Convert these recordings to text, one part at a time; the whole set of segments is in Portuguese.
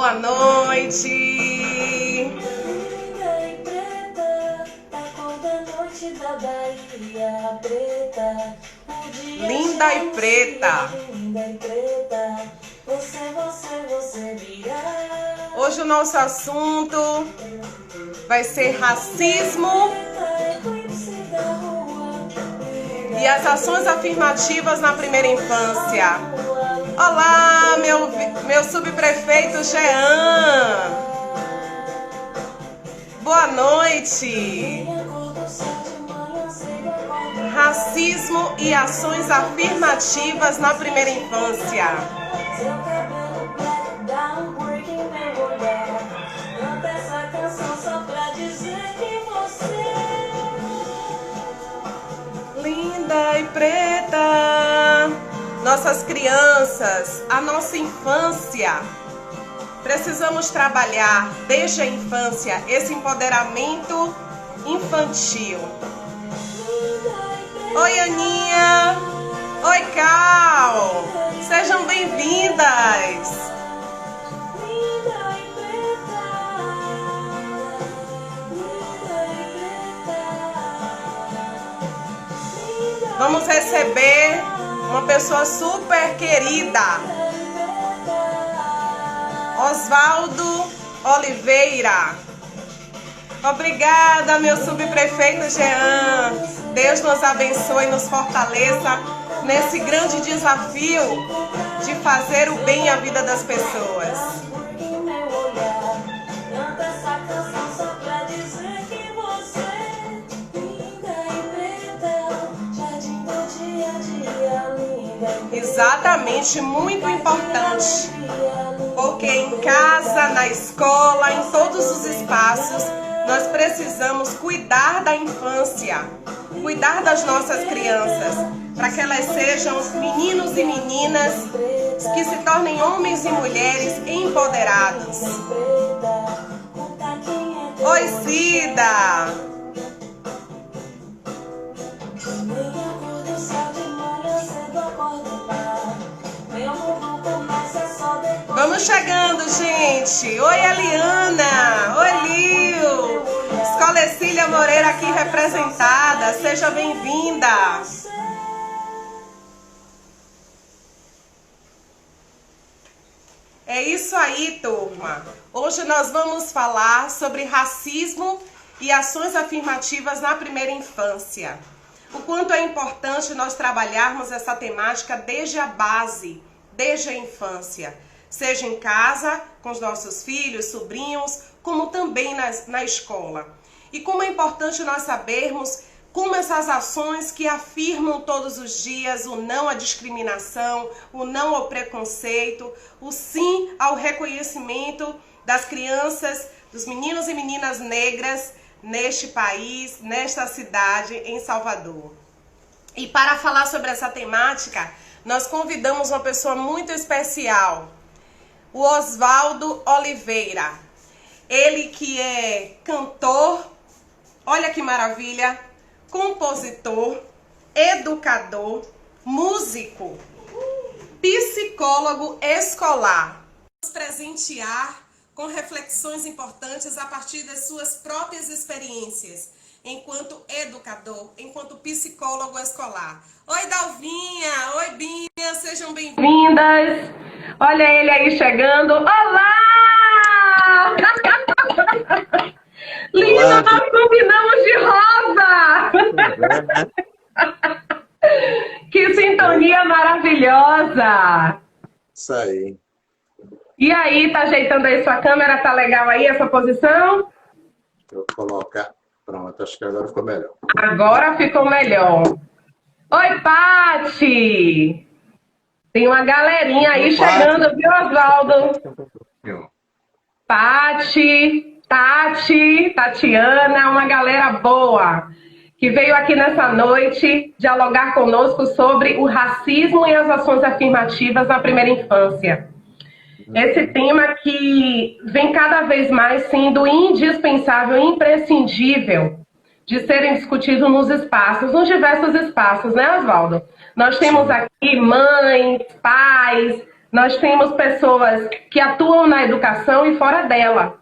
Boa noite. Linda e preta. Hoje o nosso assunto vai ser racismo e as ações afirmativas na primeira infância. Olá, meu subprefeito Jean. Boa noite. Racismo e ações afirmativas na primeira infância. Linda e preta. Nossas crianças, a nossa infância. Precisamos trabalhar desde a infância esse empoderamento infantil. Oi, Aninha. Oi, Cal. Sejam bem-vindas. Vamos receber uma pessoa super querida. Osvaldo Oliveira. Obrigada, meu subprefeito Jean. Deus nos abençoe e nos fortaleça nesse grande desafio de fazer o bem à vida das pessoas. Exatamente, muito importante. Porque em casa, na escola, em todos os espaços, nós precisamos cuidar da infância, cuidar das nossas crianças, para que elas sejam meninos e meninas que se tornem homens e mulheres empoderados. Oi, Cida! Vamos chegando, gente. Oi, Eliana. Oi, Lil. Escola Cecília Moreira aqui representada. Seja bem-vinda. É isso aí, turma. Hoje nós vamos falar sobre racismo e ações afirmativas na primeira infância. O quanto é importante nós trabalharmos essa temática desde a base, desde a infância. Seja em casa, com os nossos filhos, sobrinhos, como também na escola. E como é importante nós sabermos como essas ações que afirmam todos os dias o não à discriminação, o não ao preconceito, o sim ao reconhecimento das crianças, dos meninos e meninas negras neste país, nesta cidade, em Salvador. E para falar sobre essa temática, nós convidamos uma pessoa muito especial, o Osvaldo Oliveira. Ele que é cantor, olha que maravilha, compositor, educador, músico, psicólogo escolar. Vamos presentear com reflexões importantes a partir das suas próprias experiências, enquanto educador, enquanto psicólogo escolar. Oi, Dalvinha! Oi, Binha! Sejam bem-vindas! Olha ele aí chegando. Olá! Linda, nós combinamos de rosa! Que sintonia maravilhosa! Isso aí. E aí, tá ajeitando aí sua câmera? Tá legal aí essa posição? Vou colocar. Pronto, acho que agora ficou melhor. Agora ficou melhor. Oi, Pati! Tem uma galerinha aí chegando, viu, Osvaldo? Pati, Tati, Tatiana, uma galera boa que veio aqui nessa noite dialogar conosco sobre o racismo e as ações afirmativas na primeira infância. Esse tema que vem cada vez mais sendo indispensável, imprescindível de serem discutidos nos espaços, nos diversos espaços, né, Osvaldo? Nós temos aqui mães, pais, nós temos pessoas que atuam na educação e fora dela.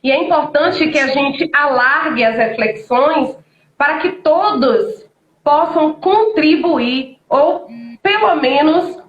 E é importante que a gente alargue as reflexões para que todos possam contribuir ou, pelo menos,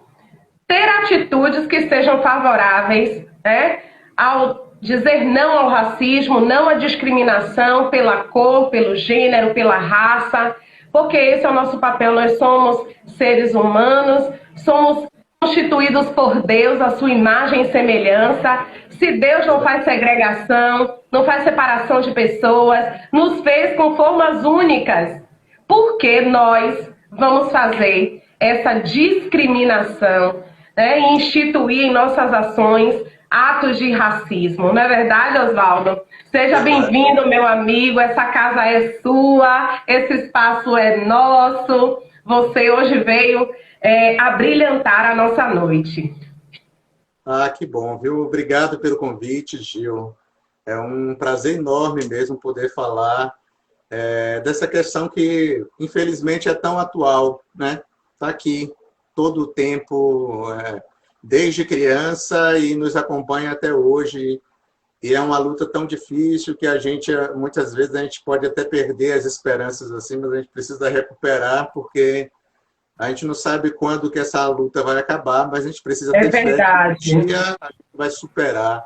ter atitudes que sejam favoráveis, né, ao dizer não ao racismo, não à discriminação pela cor, pelo gênero, pela raça, porque esse é o nosso papel. Nós somos seres humanos, somos constituídos por Deus, a sua imagem e semelhança. Se Deus não faz segregação, não faz separação de pessoas, nos fez com formas únicas, por que nós vamos fazer essa discriminação, né, e instituir em nossas ações atos de racismo? Não é verdade, Oswaldo? Seja bem-vindo, meu amigo. Essa casa é sua, esse espaço é nosso. Você hoje veio abrilhantar a nossa noite. Ah, que bom, viu? Obrigado pelo convite, Gil. É um prazer enorme mesmo poder falar dessa questão que, infelizmente, é tão atual, né? Está aqui todo o tempo, desde criança, e nos acompanha até hoje. E é uma luta tão difícil que muitas vezes, a gente pode até perder as esperanças assim, mas a gente precisa recuperar, porque a gente não sabe quando que essa luta vai acabar, mas a gente precisa ter fé que um dia a gente vai superar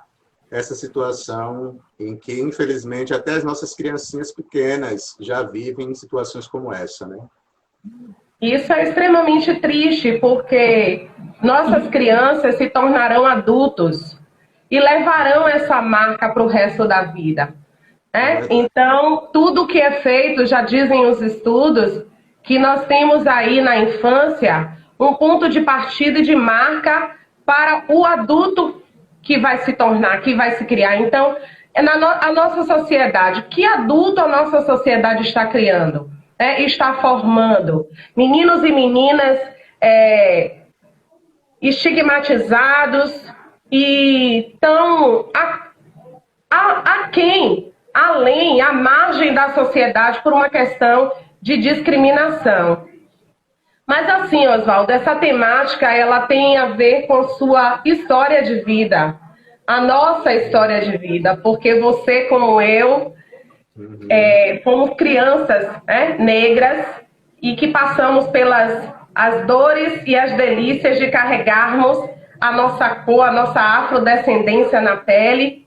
essa situação em que, infelizmente, até as nossas criancinhas pequenas já vivem em situações como essa, né? Isso é extremamente triste, porque nossas crianças se tornarão adultos e levarão essa marca para o resto da vida, né? Então, tudo que é feito, já dizem os estudos, que nós temos aí na infância um ponto de partida e de marca para o adulto que vai se tornar, que vai se criar. Então, a nossa sociedade, que adulto a nossa sociedade está criando? Está formando meninos e meninas estigmatizados e estão além, à margem da sociedade por uma questão de discriminação. Mas assim, Oswaldo, essa temática ela tem a ver com sua história de vida, a nossa história de vida, porque você, como eu, fomos crianças negras e que passamos pelas as dores e as delícias de carregarmos a nossa cor, a nossa afrodescendência na pele.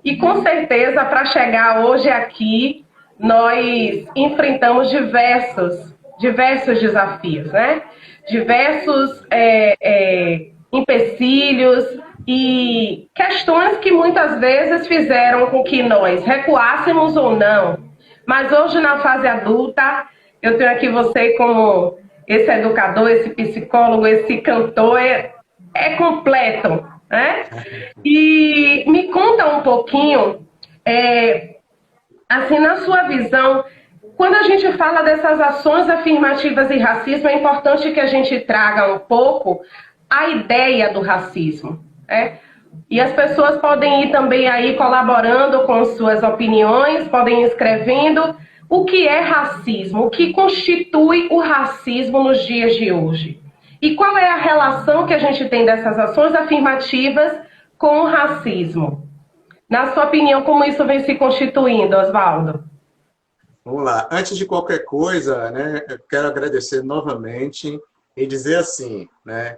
E com certeza, para chegar hoje aqui, nós enfrentamos diversos desafios, né? Diversos empecilhos e questões que muitas vezes fizeram com que nós recuássemos ou não. Mas hoje, na fase adulta, eu tenho aqui você como esse educador, esse psicólogo, esse cantor, é completo, né? E me conta um pouquinho, assim, na sua visão, quando a gente fala dessas ações afirmativas e racismo, é importante que a gente traga um pouco a ideia do racismo, né? E as pessoas podem ir também aí colaborando com suas opiniões, podem ir escrevendo o que é racismo, o que constitui o racismo nos dias de hoje. E qual é a relação que a gente tem dessas ações afirmativas com o racismo? Na sua opinião, como isso vem se constituindo, Oswaldo? Vamos lá. Antes de qualquer coisa, né, eu quero agradecer novamente e dizer assim, né,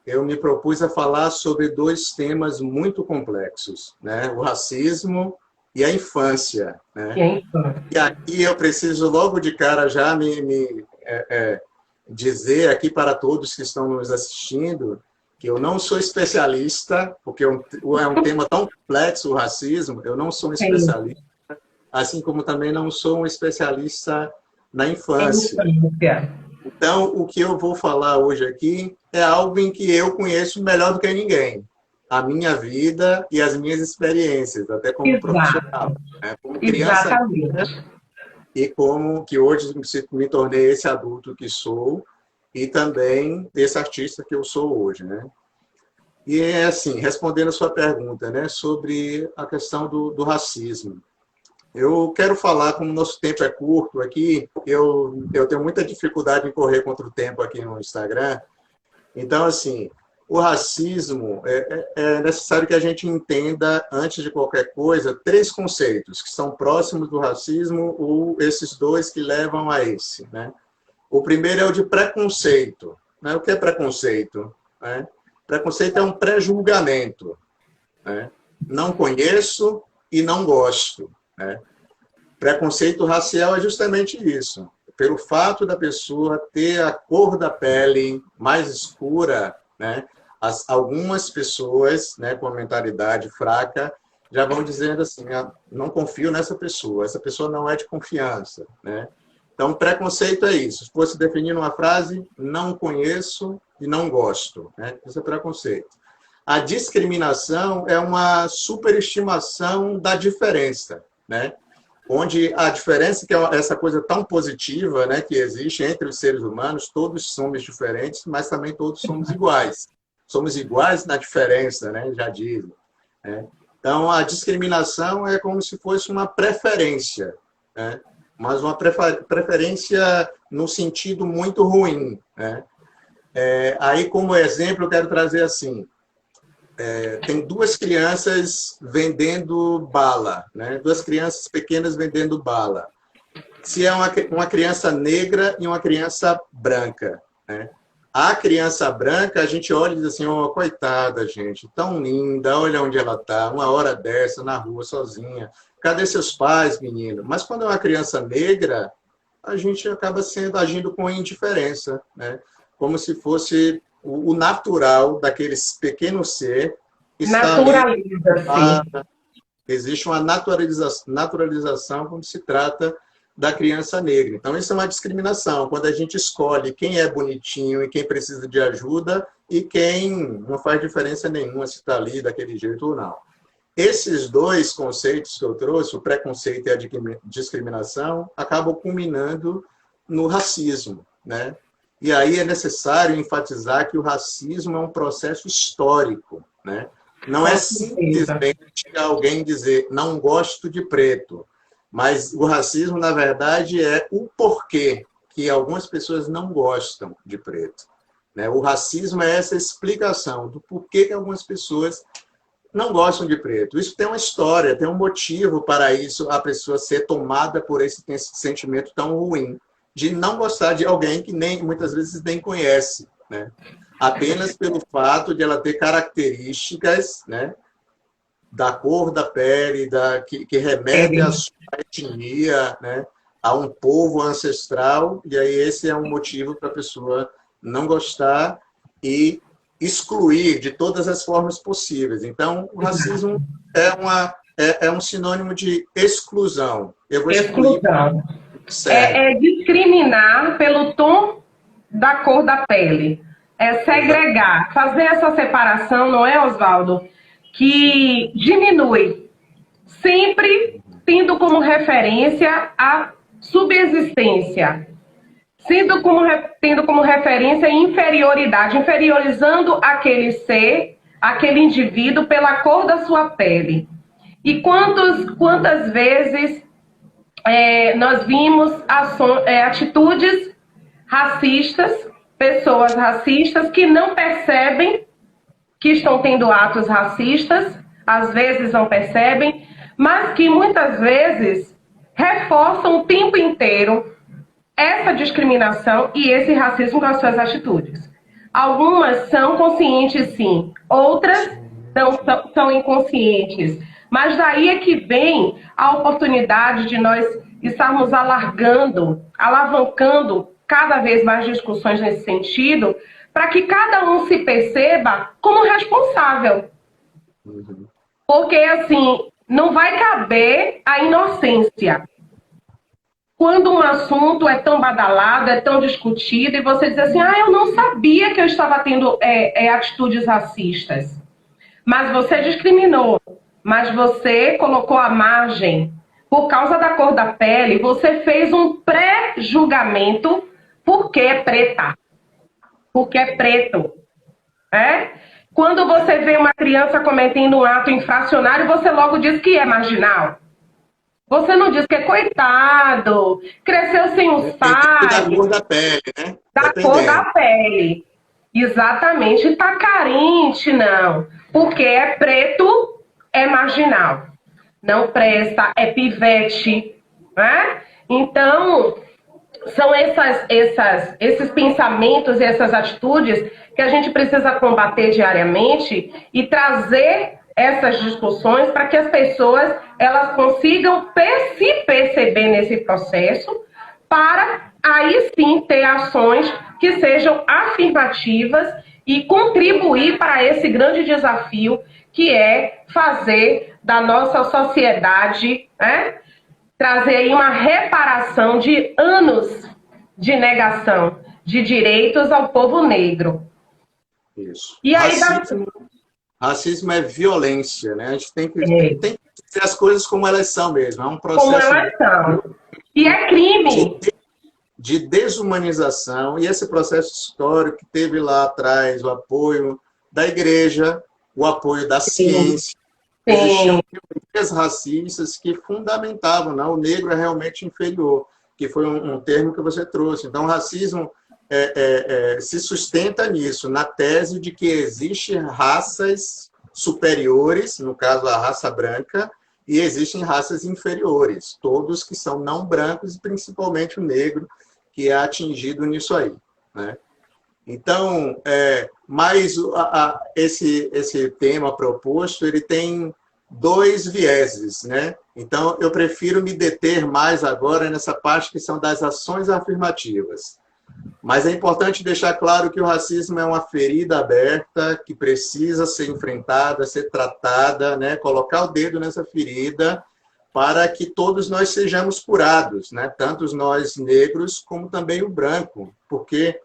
eu me propus a falar sobre dois temas muito complexos, né, o racismo e a infância, né? E aqui eu preciso logo de cara já dizer aqui para todos que estão nos assistindo que eu não sou especialista, porque é um tema tão complexo, o racismo, eu não sou um especialista, assim como também não sou um especialista na infância. Então, o que eu vou falar hoje aqui é algo em que eu conheço melhor do que ninguém. A minha vida e as minhas experiências, até como profissional, né? Como criança. E como que hoje me tornei esse adulto que sou e também esse artista que eu sou hoje, né? E é assim, respondendo a sua pergunta, né, sobre a questão do racismo. Eu quero falar, como o nosso tempo é curto aqui, eu tenho muita dificuldade em correr contra o tempo aqui no Instagram, Então, assim, o racismo, é necessário que a gente entenda, antes de qualquer coisa, 3 conceitos que são próximos do racismo, ou esses 2 que levam a esse, né? O primeiro é o de preconceito, né? O que é preconceito? Né? Preconceito é um pré-julgamento, né? Não conheço e não gosto, né? Preconceito racial é justamente isso. Pelo fato da pessoa ter a cor da pele mais escura, né? Algumas pessoas, né, com a mentalidade fraca já vão dizendo assim, não confio nessa pessoa, essa pessoa não é de confiança, né? Então, preconceito é isso. Se fosse definir numa frase, não conheço e não gosto, né? Isso é preconceito. A discriminação é uma superestimação da diferença, né? Onde a diferença, que é essa coisa tão positiva, né, que existe entre os seres humanos, todos somos diferentes, mas também todos somos iguais. Somos iguais na diferença, né, já dizem. Né? Então, a discriminação é como se fosse uma preferência, né? Mas uma preferência no sentido muito ruim. Né? Aí, como exemplo, eu quero trazer assim, tem 2 crianças vendendo bala, né? 2 crianças pequenas vendendo bala. Se é uma criança negra e uma criança branca, né? A criança branca, a gente olha e diz assim, oh, coitada, gente, tão linda, olha onde ela está, uma hora dessa, na rua, sozinha. Cadê seus pais, menino? Mas quando é uma criança negra, a gente acaba agindo com indiferença, né? Como se fosse o natural daquele pequeno ser está ali. Existe uma naturalização quando se trata da criança negra. Então, isso é uma discriminação, quando a gente escolhe quem é bonitinho e quem precisa de ajuda e quem não faz diferença nenhuma se está ali daquele jeito ou não. Esses 2 conceitos que eu trouxe, o preconceito e a discriminação, acabam culminando no racismo, né? E aí é necessário enfatizar que o racismo é um processo histórico, né? Não é simplesmente alguém dizer, não gosto de preto, mas o racismo, na verdade, é o porquê que algumas pessoas não gostam de preto. Né? O racismo é essa explicação do porquê que algumas pessoas não gostam de preto. Isso tem uma história, tem um motivo para isso, a pessoa ser tomada por esse sentimento tão ruim, de não gostar de alguém que muitas vezes nem conhece, né? Apenas pelo fato de ela ter características, né, da cor da pele, que remete à sua etnia, né, a um povo ancestral, e aí esse é um motivo para a pessoa não gostar e excluir de todas as formas possíveis. Então, o racismo é um sinônimo de exclusão. Eu vou excluir. É discriminar pelo tom da cor da pele. É segregar, fazer essa separação, não é, Oswaldo? Que diminui, sempre tendo como referência a subsistência, tendo como referência a inferioridade, inferiorizando aquele ser, aquele indivíduo pela cor da sua pele. E quantas vezes nós vimos atitudes racistas, pessoas racistas que não percebem que estão tendo atos racistas, às vezes não percebem, mas que muitas vezes reforçam o tempo inteiro essa discriminação e esse racismo com as suas atitudes. Algumas são conscientes, sim, outras são inconscientes. Mas daí é que vem a oportunidade de nós estarmos alavancando cada vez mais discussões nesse sentido, para que cada um se perceba como responsável. Porque, assim, não vai caber a inocência. Quando um assunto é tão badalado, é tão discutido, e você diz assim, eu não sabia que eu estava tendo atitudes racistas. Mas você discriminou, mas você colocou à margem, por causa da cor da pele, você fez um pré-julgamento porque é preta, porque é preto. Quando você vê uma criança cometendo um ato infracionário, você logo diz que é marginal. Você não diz que é coitado, cresceu sem os pais. Da cor da pele, né? Da cor da pele. Exatamente. Tá carente, não. Porque é preto, é marginal. Não presta, é pivete, né? Então, são esses pensamentos e essas atitudes que a gente precisa combater diariamente e trazer essas discussões para que as pessoas elas consigam se perceber nesse processo para aí sim ter ações que sejam afirmativas e contribuir para esse grande desafio que é fazer da nossa sociedade, né, trazer aí uma reparação de anos de negação de direitos ao povo negro. Isso. E aí, racismo é violência, né? A gente tem que dizer as coisas como elas são mesmo. É um processo como elas são. E é crime. De desumanização, e esse processo histórico que teve lá atrás o apoio da igreja, o apoio da ciência. Existiam teorias racistas que fundamentavam, não, o negro é realmente inferior, que foi um termo que você trouxe. Então, o racismo se sustenta nisso, na tese de que existem raças superiores, no caso a raça branca, e existem raças inferiores, todos que são não brancos, e principalmente o negro, que é atingido nisso aí, né? Então, mas esse tema proposto, ele tem dois vieses, né? Então, eu prefiro me deter mais agora nessa parte que são das ações afirmativas. Mas é importante deixar claro que o racismo é uma ferida aberta que precisa ser enfrentada, ser tratada, né? Colocar o dedo nessa ferida para que todos nós sejamos curados, né? Tanto nós negros como também o branco, porque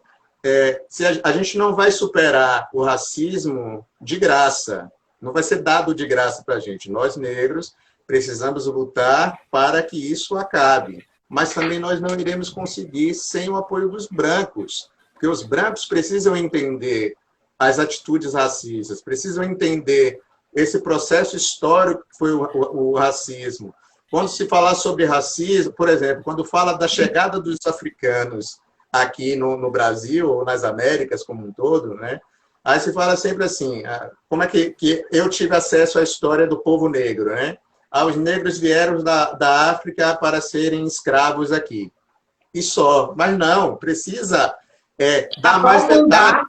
se a gente não vai superar o racismo de graça, não vai ser dado de graça para a gente. Nós negros precisamos lutar para que isso acabe, mas também nós não iremos conseguir sem o apoio dos brancos, porque os brancos precisam entender as atitudes racistas, precisam entender esse processo histórico que foi o racismo. Quando se fala sobre racismo, por exemplo, quando fala da chegada dos africanos aqui no Brasil, ou nas Américas como um todo, né? Aí se fala sempre assim, como é que eu tive acesso à história do povo negro, né? Os negros vieram da África para serem escravos aqui. E só. Mas não, precisa dar mais detalhes.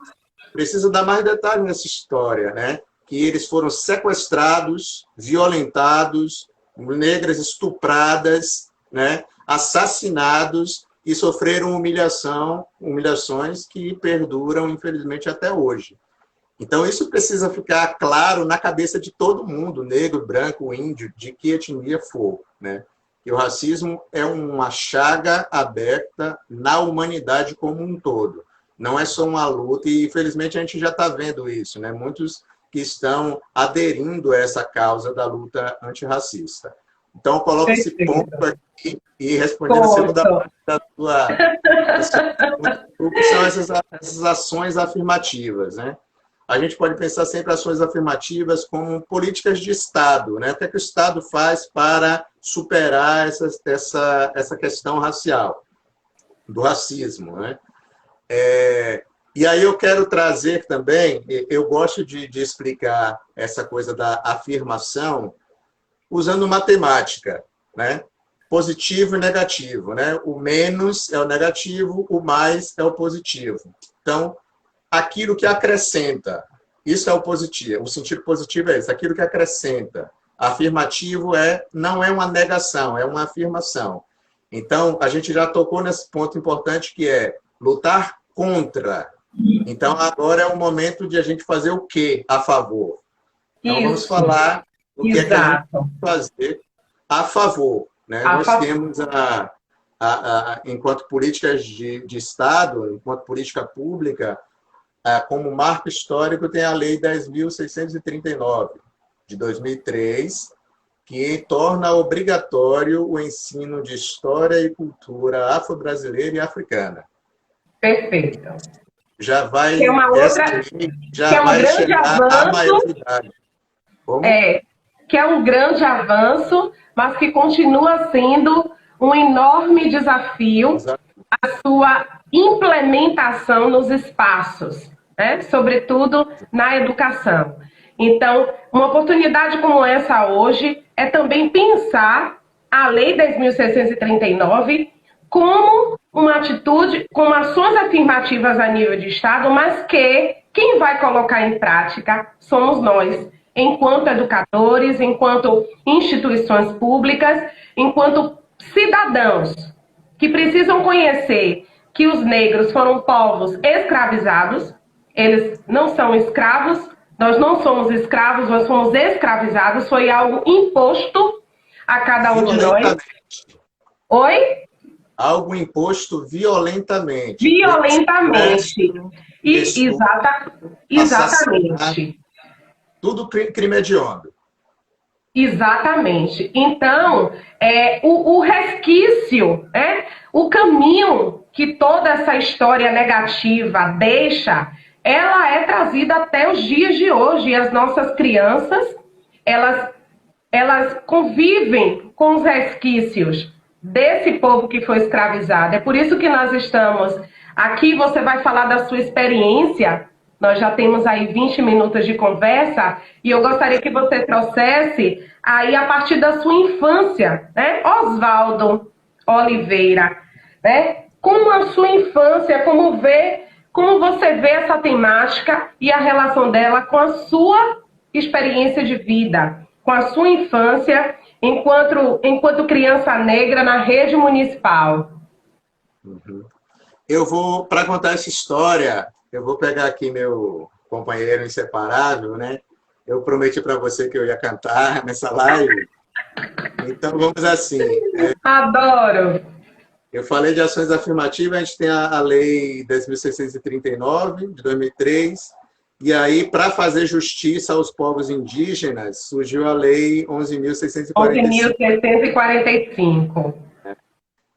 Precisa dar mais detalhes nessa história, né? Que eles foram sequestrados, violentados, negras estupradas, né? Assassinados e sofreram humilhações que perduram, infelizmente, até hoje. Então, isso precisa ficar claro na cabeça de todo mundo, negro, branco, índio, de que etnia for, né? Que o racismo é uma chaga aberta na humanidade como um todo. Não é só uma luta, e infelizmente a gente já está vendo isso, né? Muitos que estão aderindo a essa causa da luta antirracista. Então, eu coloco esse ponto aqui e respondendo a segunda parte da sua... O que são essas ações afirmativas, né? A gente pode pensar sempre ações afirmativas como políticas de Estado, né? O que é que o Estado faz para superar essa questão racial, do racismo, né? E aí eu quero trazer também, eu gosto de explicar essa coisa da afirmação usando matemática, né? Positivo e negativo, né? O menos é o negativo, o mais é o positivo. Então, aquilo que acrescenta, isso é o positivo. O sentido positivo é isso, aquilo que acrescenta. Afirmativo não é uma negação, é uma afirmação. Então, a gente já tocou nesse ponto importante que é lutar contra. Então, agora é o momento de a gente fazer o quê a favor? Então, vamos falar o que é que a gente pode fazer a favor, né? Nós temos, enquanto políticas de Estado, enquanto política pública, como marco histórico, tem a Lei 10.639, de 2003, que torna obrigatório o ensino de história e cultura afro-brasileira e africana. Perfeito. Já vai, que é uma outra, já vai chegar à maioridade. Como? Que é um grande avanço, mas que continua sendo um enorme desafio a sua implementação nos espaços, né? Sobretudo na educação. Então, uma oportunidade como essa hoje é também pensar a Lei 10.639 como uma atitude, como ações afirmativas a nível de Estado, mas que quem vai colocar em prática somos nós, enquanto educadores, enquanto instituições públicas, enquanto cidadãos que precisam conhecer que os negros foram povos escravizados, eles não são escravos, nós não somos escravos, nós fomos escravizados, foi algo imposto a cada um de nós. Oi? Algo imposto violentamente. Violentamente. Exatamente. Tudo crime hediondo. Exatamente. Então, o resquício, o caminho que toda essa história negativa deixa, ela é trazida até os dias de hoje. E as nossas crianças, elas convivem com os resquícios desse povo que foi escravizado. É por isso que nós estamos aqui. Você vai falar da sua experiência. Nós já temos aí 20 minutos de conversa e eu gostaria que você trouxesse aí a partir da sua infância, né? Oswaldo Oliveira, né? Como a sua infância, como você vê essa temática e a relação dela com a sua experiência de vida, com a sua infância enquanto criança negra na rede municipal. Uhum. Para contar essa história, eu vou pegar aqui meu companheiro inseparável, né? Eu prometi para você que eu ia cantar nessa live. Então, vamos assim. Adoro! Eu falei de ações afirmativas, a gente tem a Lei 10.639, de 2003, e aí, para fazer justiça aos povos indígenas, surgiu a Lei 11.645. 11.645.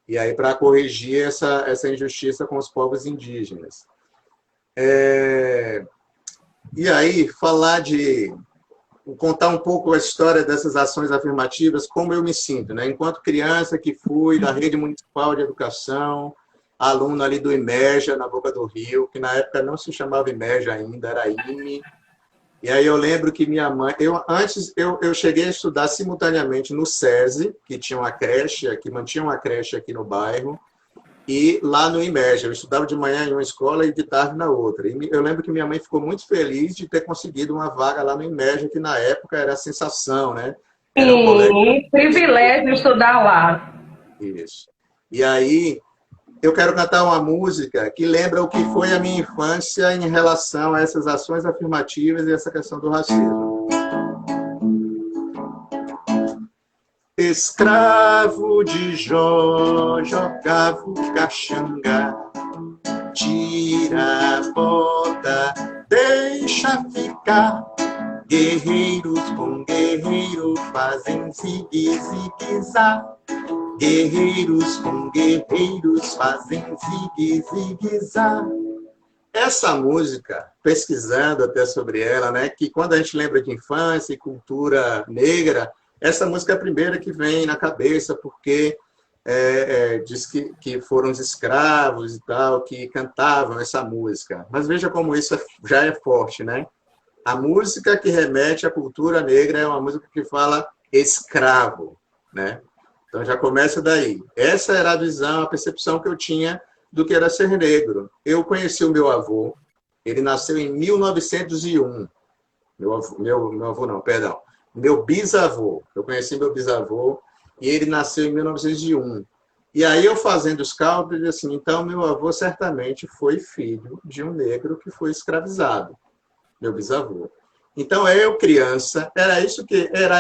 E aí, para corrigir essa injustiça com os povos indígenas. E aí, contar um pouco a história dessas ações afirmativas, como eu me sinto, né? Enquanto criança que fui da Rede Municipal de Educação, aluno ali do IMEJA, na Boca do Rio, que na época não se chamava IMEJA ainda, era IME. E aí eu lembro que minha mãe... Eu cheguei a estudar simultaneamente no SESI, que tinha uma creche, que mantinha uma creche aqui no bairro, e lá no IMEJA. Eu estudava de manhã em uma escola e de tarde na outra. E eu lembro que minha mãe ficou muito feliz de ter conseguido uma vaga lá no IMEJA, que na época era a sensação, né? Era um colégio... privilégio estudar lá. Isso. E aí, eu quero cantar uma música que lembra o que foi a minha infância em relação a essas ações afirmativas e essa questão do racismo. Escravo de Jó, jogava o caxanga, tira a bota, deixa ficar. Guerreiros com guerreiro fazem zigue-zigue-zá. Guerreiros com guerreiros fazem zigue-zigue-zá. Essa música, pesquisando até sobre ela, né, que quando a gente lembra de infância e cultura negra, essa música é a primeira que vem na cabeça, porque diz que foram os escravos e tal, que cantavam essa música. Mas veja como isso já é forte, né? A música que remete à cultura negra é uma música que fala escravo, né? Então já começa daí. Essa era a visão, a percepção que eu tinha do que era ser negro. Eu conheci o meu avô, ele nasceu em 1901. Meu bisavô. Eu conheci meu bisavô e ele nasceu em 1901. E aí eu fazendo os cálculos, assim, então meu avô certamente foi filho de um negro que foi escravizado, meu bisavô. Então eu, criança, era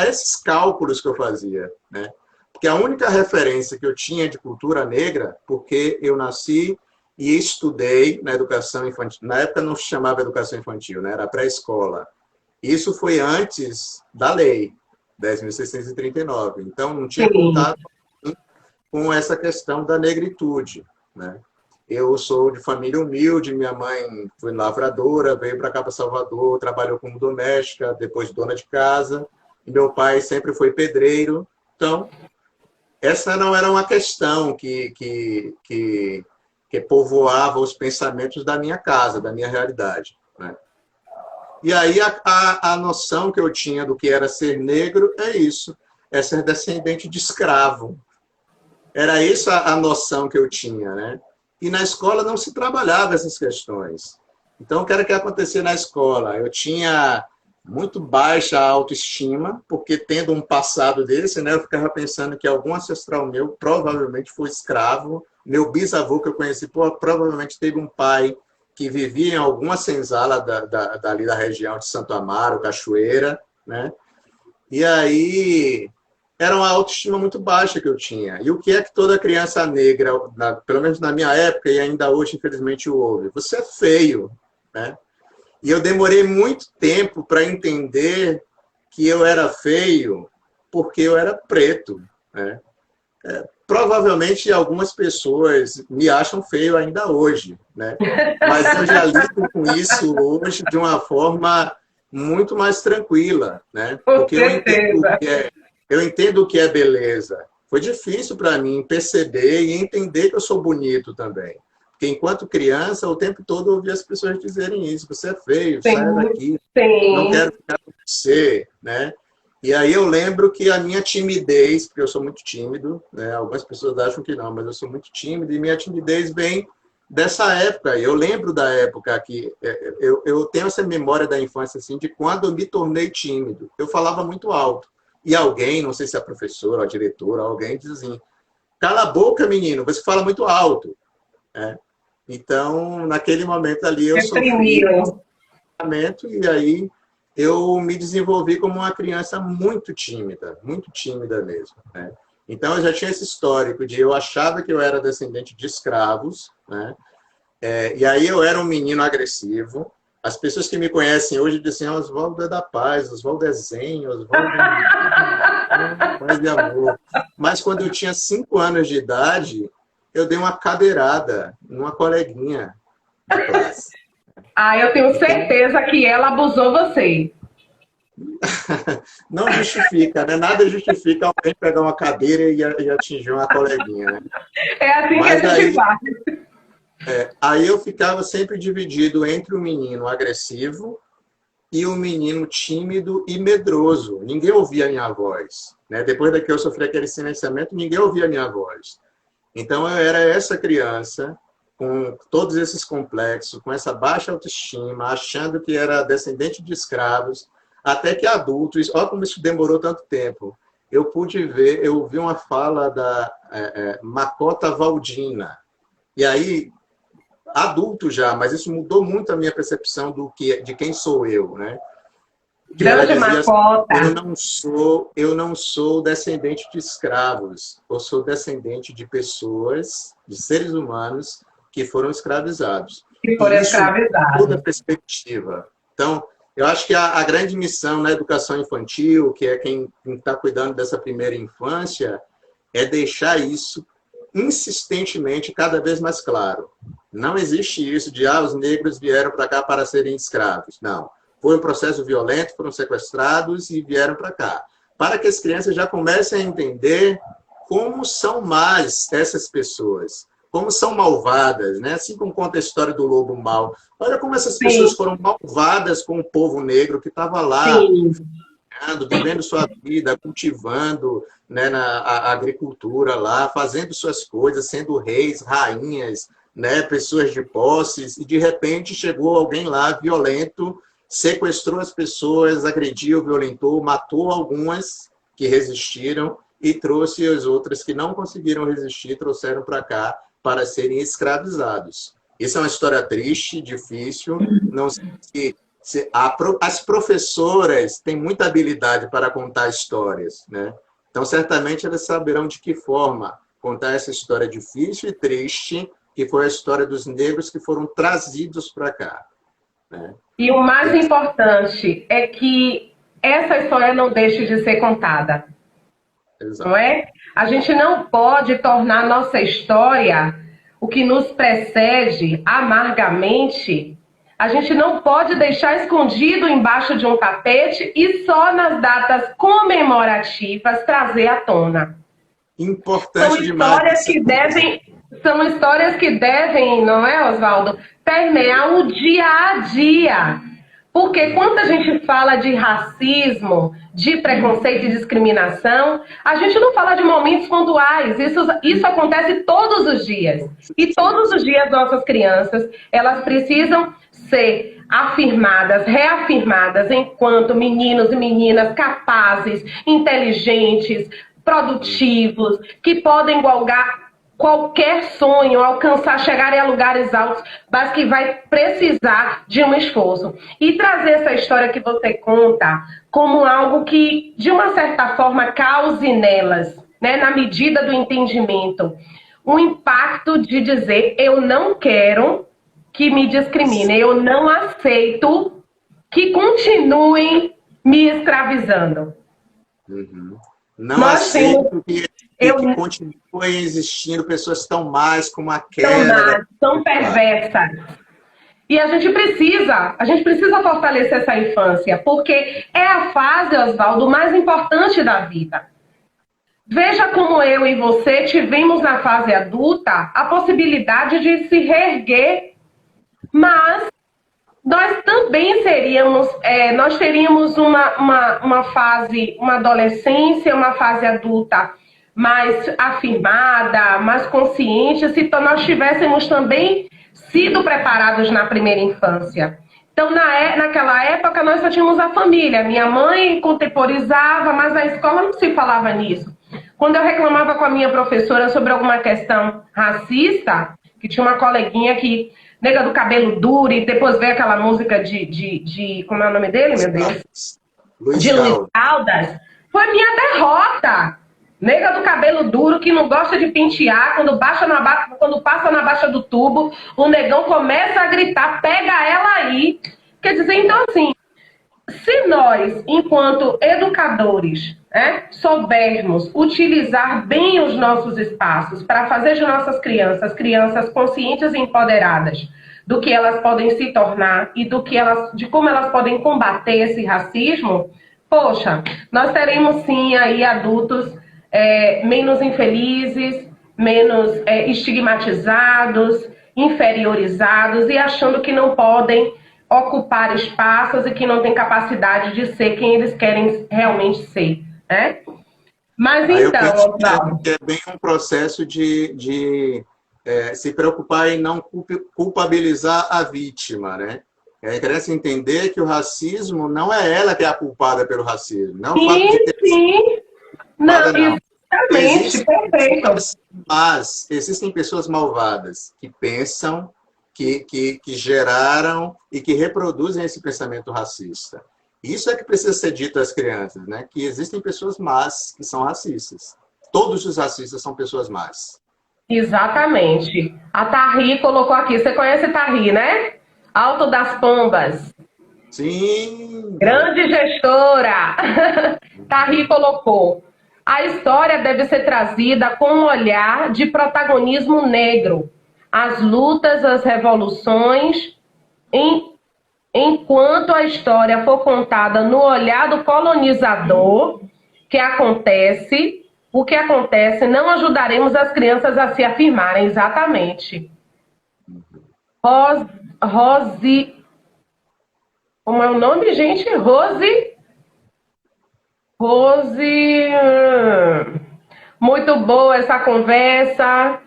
esses cálculos que eu fazia, né? Porque a única referência que eu tinha de cultura negra, porque eu nasci e estudei na educação infantil. Na época não se chamava educação infantil, né? Era pré-escola. Isso foi antes da lei, 10.639. Então, não tinha contato com essa questão da negritude, né? Eu sou de família humilde, minha mãe foi lavradora, veio para cá, para Salvador, trabalhou como doméstica, depois dona de casa, e meu pai sempre foi pedreiro. Então, essa não era uma questão que povoava os pensamentos da minha casa, da minha realidade. E aí a noção que eu tinha do que era ser negro é isso, é ser descendente de escravo. Era isso a noção que eu tinha, né? E na escola não se trabalhava essas questões. Então, o que era que acontecia na escola? Eu tinha muito baixa autoestima, porque tendo um passado desse, né, eu ficava pensando que algum ancestral meu provavelmente foi escravo. Meu bisavô que eu conheci provavelmente teve um pai que vivia em alguma senzala dali da região de Santo Amaro, Cachoeira, né? E aí era uma autoestima muito baixa que eu tinha. E o que é que toda criança negra, pelo menos na minha época e ainda hoje, infelizmente, ouve? Você é feio, né? E eu demorei muito tempo para entender que eu era feio porque eu era preto, né? Provavelmente algumas pessoas me acham feio ainda hoje, né? Mas eu já lido com isso hoje de uma forma muito mais tranquila, né? Porque eu entendo o que é beleza. Foi difícil para mim perceber e entender que eu sou bonito também. Porque enquanto criança, o tempo todo eu ouvia as pessoas dizerem isso: você é feio, sai daqui, não quero ficar com você, né? E aí eu lembro que a minha timidez, porque eu sou muito tímido, né? Algumas pessoas acham que não, mas eu sou muito tímido, e minha timidez vem dessa época. Eu lembro da época que eu tenho essa memória da infância, assim, de quando eu me tornei tímido. Eu falava muito alto. E alguém, não sei se é a professora, a diretora, alguém diz assim: cala a boca, menino, você fala muito alto. Então, naquele momento ali, eu sofri um tratamento, e aí eu me desenvolvi como uma criança muito tímida mesmo, né? Então, eu já tinha esse histórico de eu achava que eu era descendente de escravos, né? E aí eu era um menino agressivo. As pessoas que me conhecem hoje dizem: Oswaldo é da paz, Oswaldo é zen, Oswaldo é paz de amor. Mas quando eu tinha 5 anos de idade, eu dei uma cadeirada numa coleguinha da classe. Eu tenho certeza que ela abusou você. Não justifica, né? Nada justifica alguém pegar uma cadeira e atingir uma coleguinha, né? É assim que a gente faz. Aí eu ficava sempre dividido entre o menino agressivo e o menino tímido e medroso. Ninguém ouvia a minha voz, né? Depois que eu sofri aquele silenciamento, ninguém ouvia a minha voz. Então eu era essa criança com todos esses complexos, com essa baixa autoestima, achando que era descendente de escravos, até que adulto, olha como isso demorou tanto tempo. Eu ouvi uma fala da Makota Valdina. E aí, adulto já, mas isso mudou muito a minha percepção de quem sou eu, né? Grande Makota. Eu não sou descendente de escravos, eu sou descendente de pessoas, de seres humanos que foram escravizados. Que foram escravizados. Toda perspectiva. Então, eu acho que a grande missão na educação infantil, que é quem está cuidando dessa primeira infância, é deixar isso insistentemente cada vez mais claro. Não existe isso de os negros vieram para cá para serem escravos. Não. Foi um processo violento, foram sequestrados e vieram para cá. Para que as crianças já comecem a entender como são más essas pessoas, como são malvadas, né? Assim como conta a história do lobo mau. Olha como essas pessoas foram malvadas com o povo negro que estava lá, vivendo sua vida, cultivando, né, a agricultura lá, fazendo suas coisas, sendo reis, rainhas, né, pessoas de posses, e de repente chegou alguém lá violento, sequestrou as pessoas, agrediu, violentou, matou algumas que resistiram e trouxe as outras que não conseguiram resistir, trouxeram para cá para serem escravizados. Isso é uma história triste, difícil. Não sei as professoras têm muita habilidade para contar histórias, né? Então, certamente, elas saberão de que forma contar essa história difícil e triste, que foi a história dos negros que foram trazidos para cá, né? E o mais importante é que essa história não deixe de ser contada. Exato. Não é? A gente não pode tornar nossa história, o que nos precede amargamente, a gente não pode deixar escondido embaixo de um tapete e só nas datas comemorativas trazer à tona. Importante demais. São histórias que devem, não é, Oswaldo, permear o dia a dia. Porque quando a gente fala de racismo, de preconceito e discriminação, a gente não fala de momentos pontuais. Isso acontece todos os dias. E todos os dias nossas crianças, elas precisam ser afirmadas, reafirmadas enquanto meninos e meninas capazes, inteligentes, produtivos, que podem galgar qualquer sonho, alcançar, chegar a lugares altos, mas que vai precisar de um esforço. E trazer essa história que você conta como algo que, de uma certa forma, cause nelas, né, na medida do entendimento, um impacto de dizer, eu não quero que me discriminem, eu não aceito que continuem me escravizando. Uhum. Não aceito que continuem existindo pessoas tão más como aquela. Tão perversas. E a gente precisa fortalecer essa infância, porque é a fase, Oswaldo, mais importante da vida. Veja como eu e você tivemos na fase adulta a possibilidade de se reerguer, mas nós também nós teríamos uma fase, uma adolescência, uma fase adulta mais afirmada, mais consciente, se nós tivéssemos também sido preparados na primeira infância. Então, naquela época, nós só tínhamos a família. Minha mãe contemporizava, mas na escola não se falava nisso. Quando eu reclamava com a minha professora sobre alguma questão racista, que tinha uma coleguinha que, nega do cabelo duro, e depois veio aquela música como é o nome dele, meu Deus? Luiz Caldas. Foi minha derrota. Nega do cabelo duro, que não gosta de pentear, quando passa na baixa do tubo, o negão começa a gritar, pega ela aí. Quer dizer, então assim, se nós, enquanto educadores, soubermos utilizar bem os nossos espaços para fazer de nossas crianças conscientes e empoderadas do que elas podem se tornar e de como elas podem combater esse racismo, poxa, nós teremos sim aí adultos menos infelizes, menos estigmatizados, inferiorizados e achando que não podem ocupar espaços e que não têm capacidade de ser quem eles querem realmente ser, né? Mas então, Oswaldo, é bem um processo de se preocupar em não culpabilizar a vítima, né? Interessa entender que o racismo não é ela que é a culpada pelo racismo. Não sim. Não, exatamente, perfeito. Mas existem pessoas malvadas que pensam, que geraram e que reproduzem esse pensamento racista. Isso é que precisa ser dito às crianças, né? Que existem pessoas más que são racistas. Todos os racistas são pessoas más. Exatamente. A Tarri colocou aqui. Você conhece a Tarri, né? Alto das Pombas. Sim. Grande gestora. Tarri colocou. A história deve ser trazida com um olhar de protagonismo negro. As lutas, as revoluções, enquanto a história for contada no olhar do colonizador, o que acontece, não ajudaremos as crianças a se afirmarem. Exatamente. Rose... Como é o nome, gente? Rose... Muito boa essa conversa.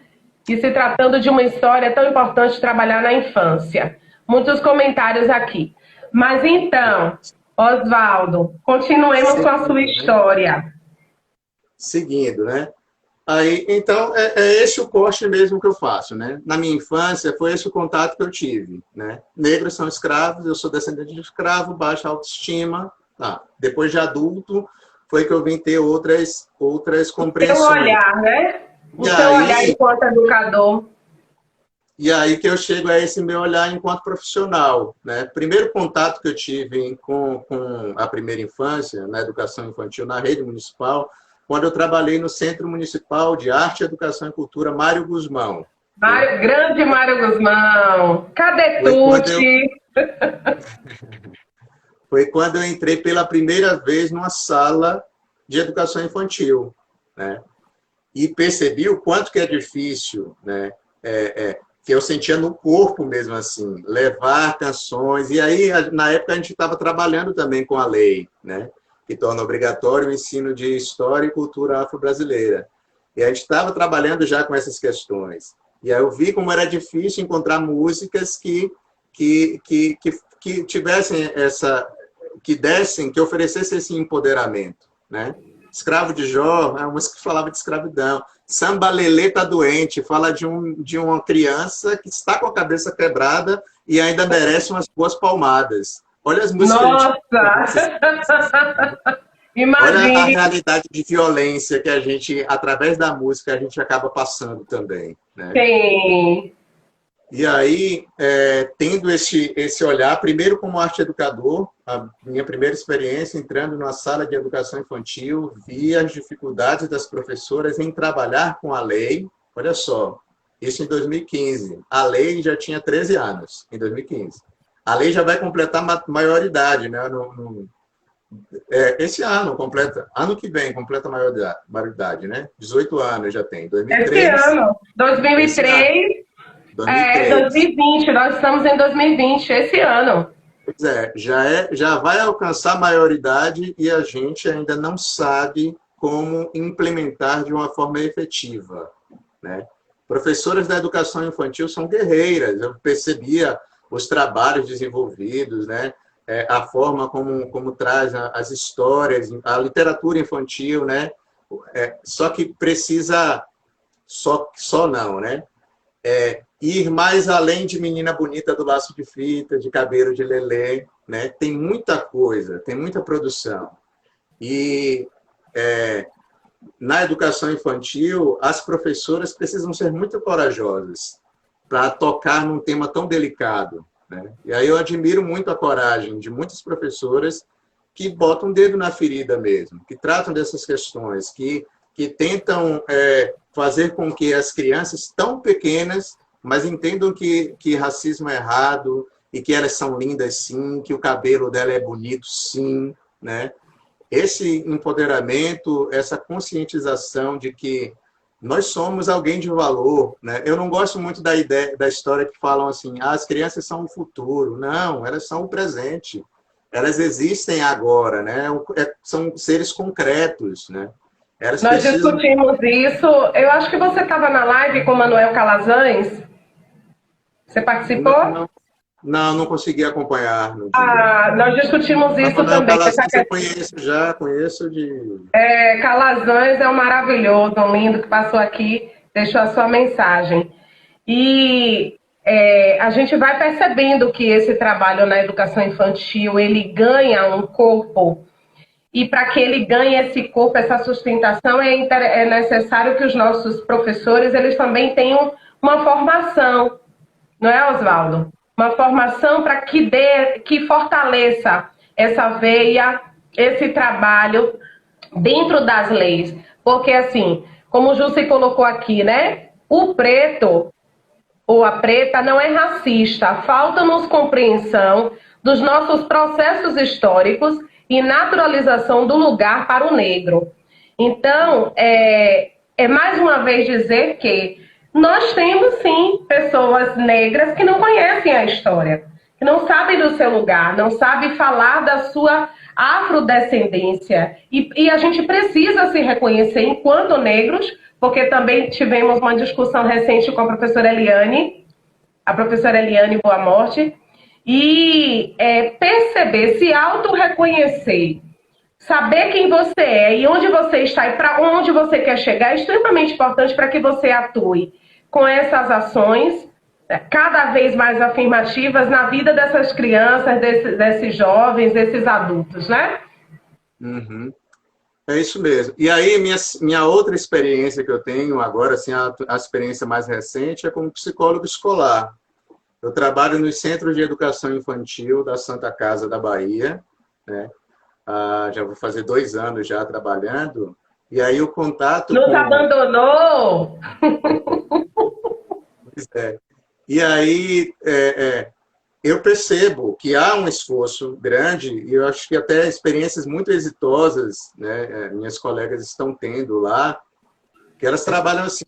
E se tratando de uma história tão importante, trabalhar na infância. Muitos comentários aqui. Mas então, Oswaldo, continuemos com a sua história. Seguindo, né? Aí, então, é esse o corte mesmo que eu faço, né? Na minha infância, foi esse o contato que eu tive, né? Negros são escravos, eu sou descendente de escravo, baixa autoestima. Depois de adulto, foi que eu vim ter outras compreensões. O seu olhar, né? O seu olhar enquanto educador. E aí que eu chego a esse meu olhar enquanto profissional, né? Primeiro contato que eu tive com a primeira infância, na educação infantil, na rede municipal, quando eu trabalhei no Centro Municipal de Arte, Educação e Cultura Mário Guzmão. Grande Mário Guzmão! Cadê Tuti? Foi quando eu entrei pela primeira vez numa sala de educação infantil, né? E percebi o quanto que é difícil, né? que eu sentia no corpo mesmo assim, levar canções. E aí, na época, a gente estava trabalhando também com a lei, né, que torna obrigatório o ensino de história e cultura afro-brasileira. E a gente estava trabalhando já com essas questões. E aí eu vi como era difícil encontrar músicas que tivessem essa, que oferecessem esse empoderamento, né? Escravo de Jó é uma música que falava de escravidão. Samba Lelê tá doente, fala de uma criança que está com a cabeça quebrada e ainda merece umas boas palmadas. Olha as músicas. Nossa! Olha a Imagine. realidade de violência que a gente, através da música, a gente acaba passando também, né? Sim. E aí, tendo esse olhar, primeiro como arte educador, a minha primeira experiência entrando numa sala de educação infantil, vi as dificuldades das professoras em trabalhar com a lei. Olha só, isso em 2015. A lei já tinha 13 anos, em 2015. A lei já vai completar maioridade, né? Esse ano completa, ano que vem completa maioridade, né? 18 anos já tem. 2003, Esse ano, 2003. Esse ano. 2003. 2020, nós estamos em 2020, esse ano. Pois já vai alcançar maioridade e a gente ainda não sabe como implementar de uma forma efetiva, né? Professoras da educação infantil são guerreiras, eu percebia os trabalhos desenvolvidos, né? A forma como traz as histórias, a literatura infantil, né? Só que precisa, só não, né? Ir mais além de Menina Bonita do Laço de Fita, de Cabelo de Lelê, né? Tem muita coisa, tem muita produção. E na educação infantil, as professoras precisam ser muito corajosas para tocar num tema tão delicado, né? E aí eu admiro muito a coragem de muitas professoras que botam o dedo na ferida mesmo, que tratam dessas questões, que tentam fazer com que as crianças tão pequenas, mas entendam que racismo é errado e que elas são lindas sim, que o cabelo dela é bonito sim, né? Esse empoderamento, essa conscientização de que nós somos alguém de valor, né? Eu não gosto muito da ideia, da história que falam assim, as crianças são o futuro. Não, elas são o presente. Elas existem agora, né? São seres concretos, né? Nós discutimos isso. Eu acho que você estava na live com o Manuel Calazans. Você participou? Não consegui acompanhar. Nós discutimos isso também. Eu conheço de... Calazans é um maravilhoso, um lindo que passou aqui, deixou a sua mensagem. E a gente vai percebendo que esse trabalho na educação infantil, ele ganha um corpo. E para que ele ganhe esse corpo, essa sustentação, é necessário que os nossos professores eles também tenham uma formação, não é, Oswaldo? Uma formação para que fortaleça essa veia, esse trabalho dentro das leis. Porque, assim, como o Jussi colocou aqui, né? O preto ou a preta não é racista. Falta-nos compreensão dos nossos processos históricos e naturalização do lugar para o negro. Então, mais uma vez dizer que nós temos, sim, pessoas negras que não conhecem a história, que não sabem do seu lugar, não sabem falar da sua afrodescendência. E a gente precisa se reconhecer enquanto negros, porque também tivemos uma discussão recente com a professora Eliane Boa Morte, e perceber, se auto-reconhecer, saber quem você é e onde você está e para onde você quer chegar é extremamente importante para que você atue com essas ações cada vez mais afirmativas na vida dessas crianças, desses jovens, desses adultos, né? Uhum. É isso mesmo. E aí, minha outra experiência que eu tenho agora, assim, a experiência mais recente, é como psicólogo escolar. Eu trabalho nos Centros de Educação Infantil da Santa Casa da Bahia, né? Já vou fazer 2 anos já trabalhando, e aí o contato... Nos abandonou! Pois é. E aí eu percebo que há um esforço grande, e eu acho que até experiências muito exitosas, né, minhas colegas estão tendo lá, que elas trabalham assim,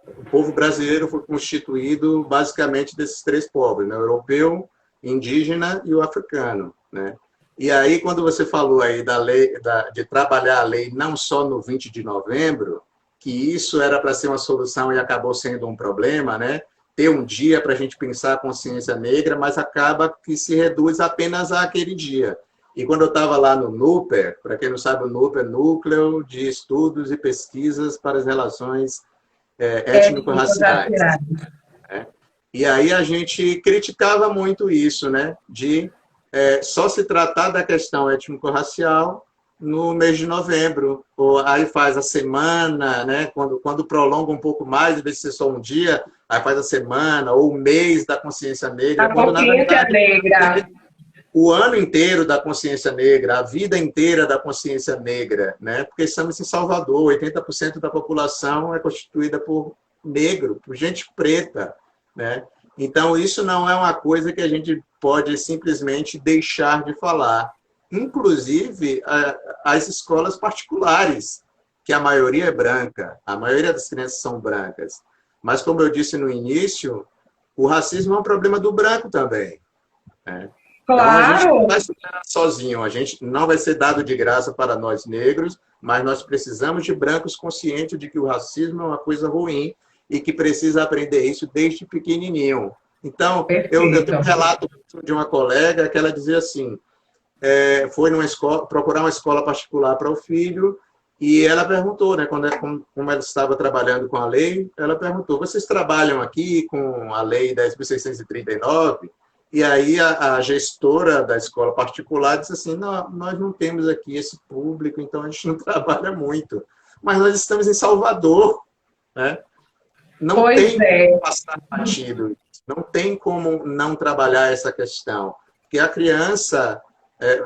o povo brasileiro foi constituído basicamente desses três povos, né? O europeu, indígena e o africano, né? E aí, quando você falou aí da lei, de trabalhar a lei não só no 20 de novembro, que isso era para ser uma solução e acabou sendo um problema, né? Ter um dia para a gente pensar a consciência negra, mas acaba que se reduz apenas àquele dia. E quando eu estava lá no NUPER, para quem não sabe, o NUPER é Núcleo de Estudos e Pesquisas para as Relações Étnico-Raciais. Né? E aí a gente criticava muito isso, né? De só se tratar da questão étnico-racial no mês de novembro. Ou aí faz a semana, né? Quando prolonga um pouco mais, em vez de ser só um dia, aí faz a semana, ou o mês da consciência negra. A consciência negra. O ano inteiro da consciência negra, a vida inteira da consciência negra, né? Porque estamos em Salvador, 80% da população é constituída por negro, por gente preta, né? Então, isso não é uma coisa que a gente pode simplesmente deixar de falar. Inclusive, as escolas particulares, que a maioria é branca, a maioria das crianças são brancas. Mas, como eu disse no início, o racismo é um problema do branco também, né? Claro. Então, a gente não vai superar sozinho, a gente não vai ser dado de graça para nós negros, mas nós precisamos de brancos conscientes de que o racismo é uma coisa ruim e que precisa aprender isso desde pequenininho. Então, eu tenho um relato de uma colega que ela dizia assim, foi numa escola, procurar uma escola particular para o filho, e ela perguntou, né, como ela estava trabalhando com a lei, ela perguntou, vocês trabalham aqui com a lei 10.639? E aí a gestora da escola particular disse assim, não, nós não temos aqui esse público, então a gente não trabalha muito. Mas nós estamos em Salvador, né? Não tem como passar batido, não tem como não trabalhar essa questão. Porque a criança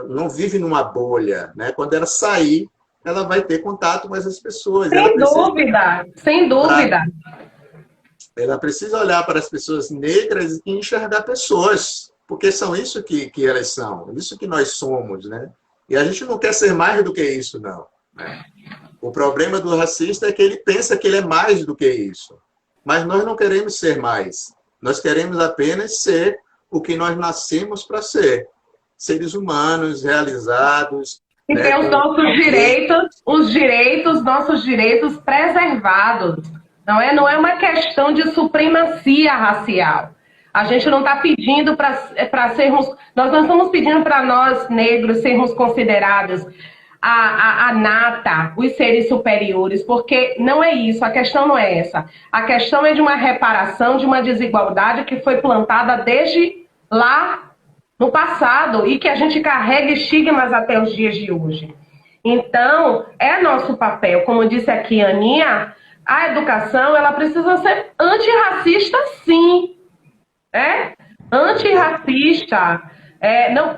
não vive numa bolha, né? Quando ela sair, ela vai ter contato com essas pessoas. Sem dúvida, sem dúvida. Ela precisa olhar para as pessoas negras e enxergar pessoas, porque são isso que elas são, isso que nós somos, né? E a gente não quer ser mais do que isso, não. Né? O problema do racista é que ele pensa que ele é mais do que isso. Mas nós não queremos ser mais. Nós queremos apenas ser o que nós nascemos para ser. Seres humanos, realizados. E ter os nossos direitos, nossos direitos preservados. Não é uma questão de supremacia racial. A gente não está pedindo para sermos... Nós não estamos pedindo para nós, negros, sermos considerados a nata, os seres superiores, porque não é isso, a questão não é essa. A questão é de uma reparação, de uma desigualdade que foi plantada desde lá no passado e que a gente carrega estigmas até os dias de hoje. Então, é nosso papel, como disse aqui a Aninha, a educação, ela precisa ser antirracista, sim. Antirracista.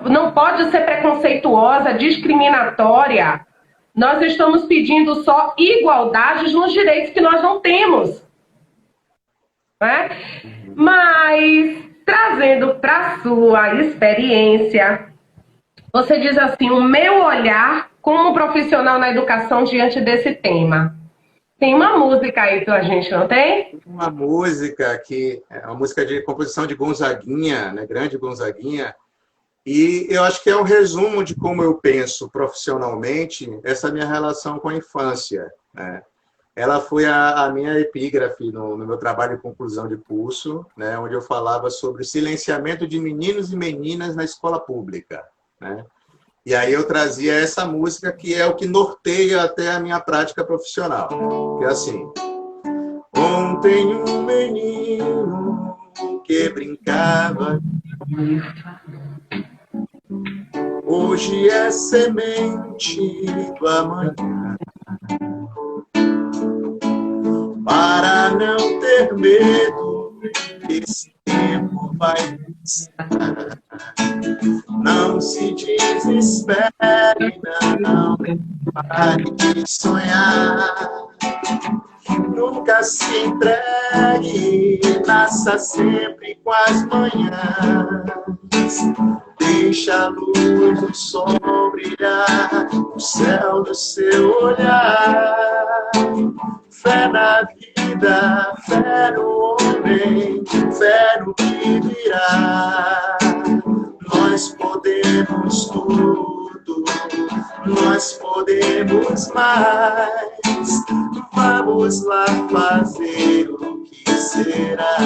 Não pode ser preconceituosa, discriminatória. Nós estamos pedindo só igualdade nos direitos que nós não temos. Mas, trazendo para a sua experiência, você diz assim, o meu olhar como profissional na educação diante desse tema. Tem uma música aí que a gente não tem? Uma música que é uma música de composição de Gonzaguinha, né? Grande Gonzaguinha. E eu acho que é um resumo de como eu penso profissionalmente essa minha relação com a infância. Né? Ela foi a minha epígrafe no meu trabalho de conclusão de curso, né? Onde eu falava sobre o silenciamento de meninos e meninas na escola pública. Né? E aí eu trazia essa música que é o que norteia até a minha prática profissional. Que é assim. Ontem um menino que brincava, hoje é semente do amanhã. Para não ter medo, esse tempo vai passar. Não se desespere, não pare de sonhar. Nunca se entregue, nasça sempre com as manhãs. Deixa a luz do sol brilhar no céu do seu olhar. Fé na vida vida, fé no homem, fé no que virá. Nós podemos tudo, nós podemos mais. Vamos lá fazer o que será.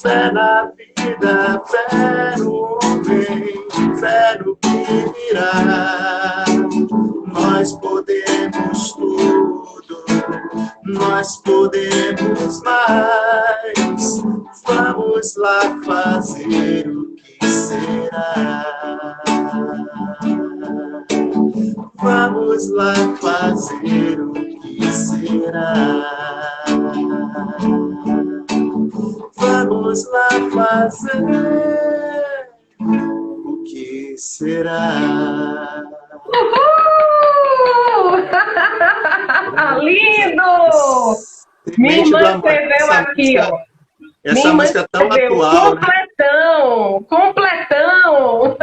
Fé na vida, fé no homem, fé no que virá. Nós podemos tudo, nós podemos mais. Vamos lá fazer o que será. Vamos lá fazer o que será. Vamos lá fazer o que será. Lindo! Minha irmã escreveu aqui, ó. Essa música é tão atual. Completão! Completão!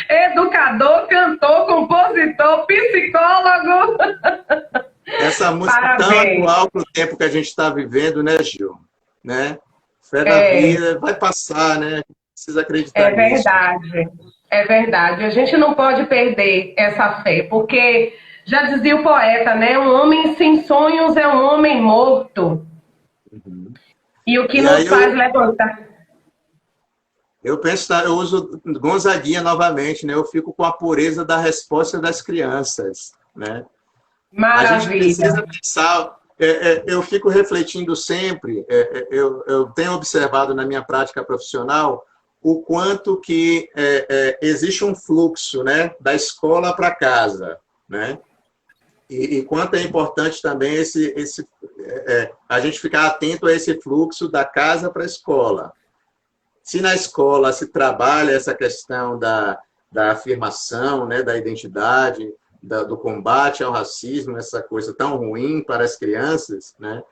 Educador, cantor, compositor, psicólogo. Essa música é tão atual para o tempo que a gente está vivendo, né, Gil? Né? Fé da vida vai passar, né? Precisa acreditar nisso. Verdade. É verdade. A gente não pode perder essa fé, porque já dizia o poeta, né? Um homem sem sonhos é um homem morto. Uhum. E o que nos faz levantar? Eu penso, eu uso Gonzaguinha novamente, né? Eu fico com a pureza da resposta das crianças, né? Maravilha. A gente precisa pensar. Eu fico refletindo sempre. Eu tenho observado na minha prática profissional o quanto que existe um fluxo, né, da escola para casa, né? E quanto é importante também a gente ficar atento a esse fluxo da casa para a escola. Se na escola se trabalha essa questão da afirmação, né, da identidade, do combate ao racismo, essa coisa tão ruim para as crianças, né?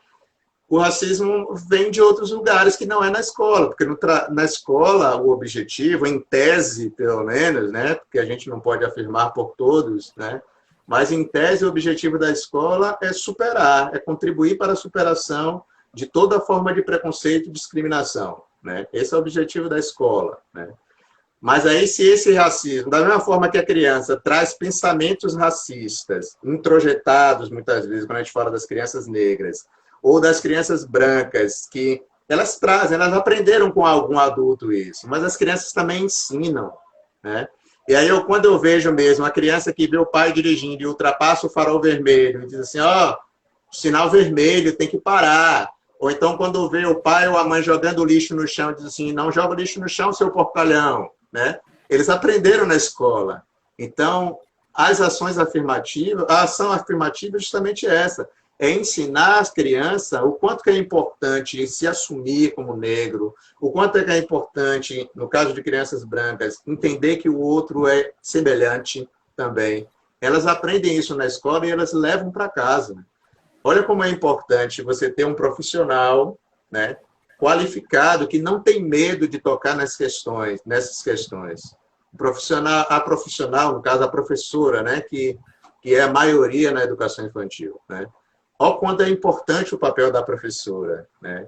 O racismo vem de outros lugares que não é na escola, porque na escola o objetivo, em tese pelo menos, né, porque a gente não pode afirmar por todos, né, mas em tese o objetivo da escola é superar, é contribuir para a superação de toda forma de preconceito e discriminação, né? Esse é o objetivo da escola, né? Mas aí, se esse racismo, da mesma forma que a criança traz pensamentos racistas, introjetados, muitas vezes, quando a gente fala das crianças negras, ou das crianças brancas, que elas trazem, elas aprenderam com algum adulto isso, mas as crianças também ensinam, né? E aí, quando eu vejo mesmo a criança que vê o pai dirigindo e ultrapassa o farol vermelho, e diz assim, ó, sinal vermelho, tem que parar. Ou então, quando vê o pai ou a mãe jogando lixo no chão, diz assim, não joga lixo no chão, seu porcalhão. Né? Eles aprenderam na escola. Então, as ações afirmativas, a ação afirmativa é justamente essa, é ensinar as crianças o quanto que é importante se assumir como negro, o quanto é que é importante, no caso de crianças brancas, entender que o outro é semelhante também. Elas aprendem isso na escola e elas levam para casa. Olha como é importante você ter um profissional, né, qualificado, que não tem medo de tocar nessas questões. A profissional, no caso, a professora, né, que é a maioria na educação infantil, né? Olha quanto é importante o papel da professora, né?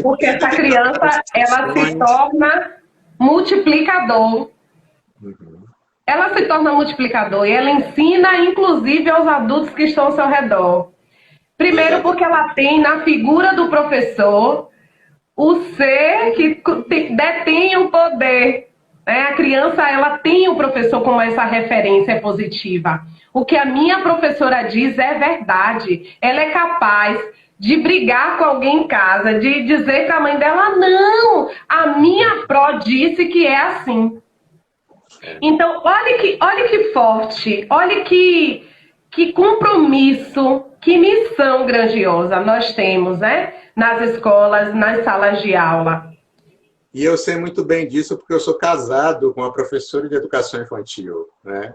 Porque essa criança, ela se torna multiplicador. Uhum. Ela se torna multiplicador e ela ensina, inclusive, aos adultos que estão ao seu redor. Primeiro, porque ela tem na figura do professor o ser que detém o poder. Né? A criança, ela tem o professor como essa referência positiva. O que a minha professora diz é verdade. Ela é capaz de brigar com alguém em casa, de dizer para a mãe dela, não, a minha pró disse que é assim. Então, olha que forte, olha que compromisso, que missão grandiosa nós temos, né? Nas escolas, nas salas de aula. E eu sei muito bem disso porque eu sou casado com uma professora de educação infantil, né?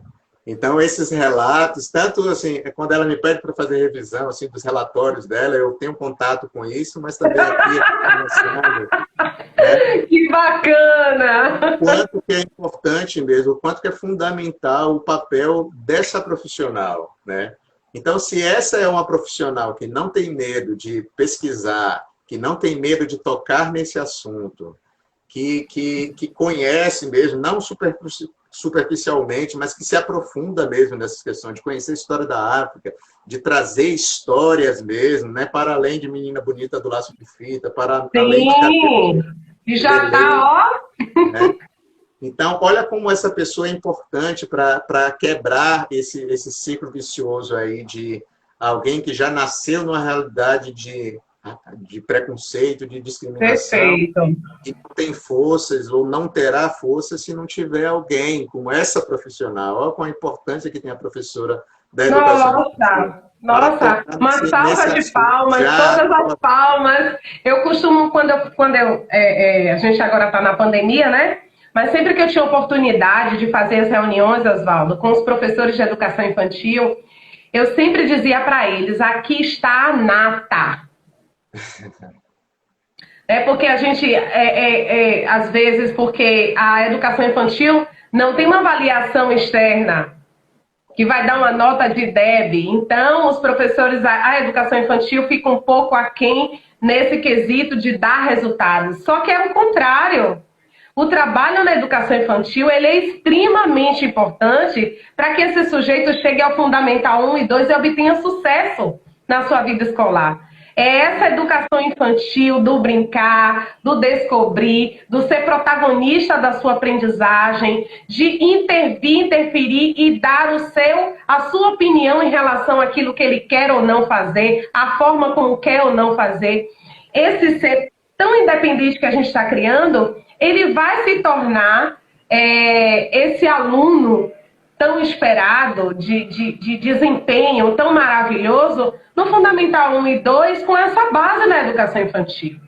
Então, esses relatos, tanto assim, quando ela me pede para fazer revisão assim, dos relatórios dela, eu tenho contato com isso, mas também aqui conversando. Né? Que bacana! O quanto que é importante mesmo, o quanto que é fundamental o papel dessa profissional, né? Então, se essa é uma profissional que não tem medo de pesquisar, que não tem medo de tocar nesse assunto, que conhece mesmo, não superficialmente, mas que se aprofunda mesmo nessas questões, de conhecer a história da África, de trazer histórias mesmo, né, para além de Menina Bonita do Laço de Fita, para além de Sim, e já está, ó. Né? Então, olha como essa pessoa é importante para quebrar esse ciclo vicioso aí de alguém que já nasceu numa realidade de preconceito, de discriminação, Perfeito. e não tem forças ou não terá força se não tiver alguém como essa profissional. Olha com a importância que tem a professora da educação. Nossa, uma salva de palmas, todas as palmas. Eu costumo, a gente agora está na pandemia, né? Mas sempre que eu tinha oportunidade de fazer as reuniões, Oswaldo, com os professores de educação infantil, eu sempre dizia para eles, aqui está a nata. É porque a gente, às vezes, porque a educação infantil não tem uma avaliação externa que vai dar uma nota de DEB. Então, os professores, a educação infantil fica um pouco aquém nesse quesito de dar resultados. Só que é o contrário. O trabalho na educação infantil ele é extremamente importante para que esse sujeito chegue ao Fundamental 1 e 2 e obtenha sucesso na sua vida escolar. É essa educação infantil do brincar, do descobrir, do ser protagonista da sua aprendizagem, de interferir e dar a sua opinião em relação àquilo que ele quer ou não fazer, a forma como quer ou não fazer. Esse ser tão independente que a gente está criando, ele vai se tornar esse aluno tão esperado, de desempenho tão maravilhoso no Fundamental 1 e 2 com essa base na educação infantil.